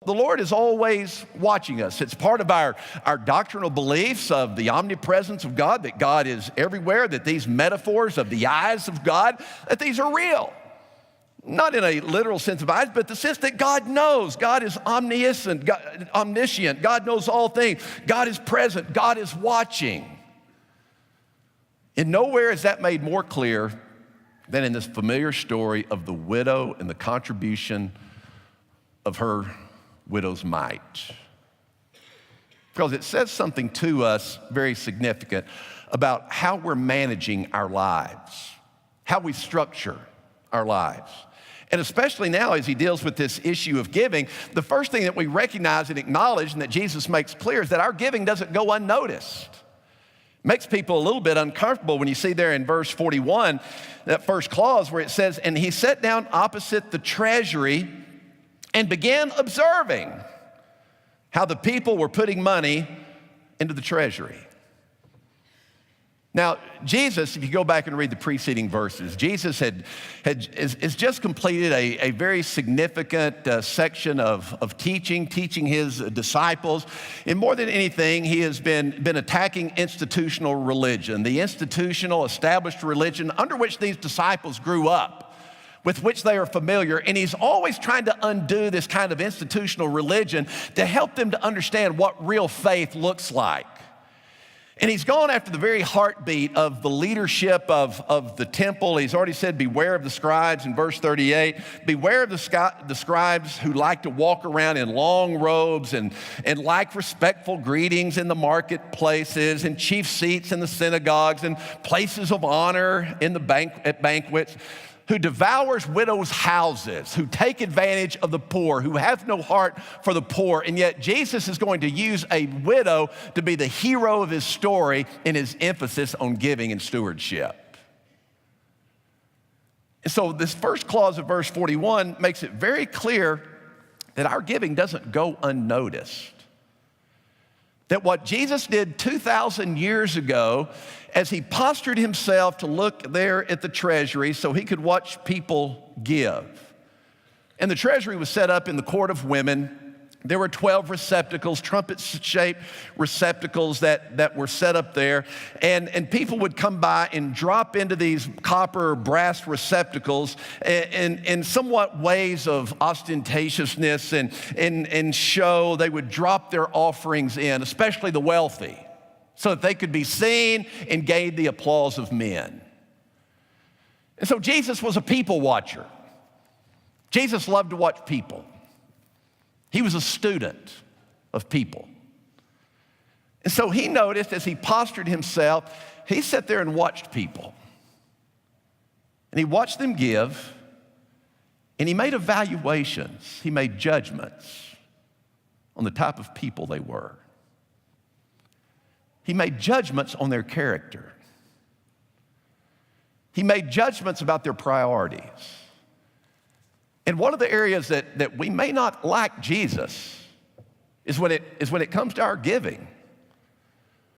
The Lord is always watching us. It's part of our doctrinal beliefs of the omnipresence of God, that God is everywhere, that these metaphors of the eyes of God, that these are real. Not in a literal sense of eyes, but the sense that God knows. God is omniscient, God, omniscient. God knows all things. God is present. God is watching. And nowhere is that made more clear than in this familiar story of the widow and the contribution of her widow's mite. Because it says something to us very significant about how we're managing our lives, how we structure our lives. And especially now as he deals with this issue of giving, the first thing that we recognize and acknowledge and that Jesus makes clear is that our giving doesn't go unnoticed. Makes people a little bit uncomfortable when you see there in verse 41, that first clause where it says, and he sat down opposite the treasury and began observing how the people were putting money into the treasury. Now, Jesus, if you go back and read the preceding verses, Jesus has just completed a very significant section of teaching his disciples. And more than anything, he has been attacking institutional religion, the institutional established religion under which these disciples grew up, with which they are familiar, and he's always trying to undo this kind of institutional religion to help them to understand what real faith looks like. And he's gone after the very heartbeat of the leadership of the temple. He's already said, beware of the scribes in verse 38. Beware of the scribes who like to walk around in long robes and like respectful greetings in the marketplaces and chief seats in the synagogues and places of honor in at banquets, who devours widows' houses, who take advantage of the poor, who have no heart for the poor. And yet Jesus is going to use a widow to be the hero of his story in his emphasis on giving and stewardship. And so this first clause of verse 41 makes it very clear that our giving doesn't go unnoticed. That what Jesus did 2,000 years ago, as he postured himself to look there at the treasury so he could watch people give. And the treasury was set up in the court of women. There were 12 receptacles, trumpet-shaped receptacles that were set up there. And people would come by and drop into these copper or brass receptacles in somewhat ways of ostentatiousness and show. They would drop their offerings in, especially the wealthy, so that they could be seen and gain the applause of men. And so Jesus was a people watcher. Jesus loved to watch people. He was a student of people. And so he noticed as he postured himself, he sat there and watched people. And he watched them give, and he made evaluations. He made judgments on the type of people they were. He made judgments on their character. He made judgments about their priorities. And one of the areas that we may not like Jesus is when it comes to our giving.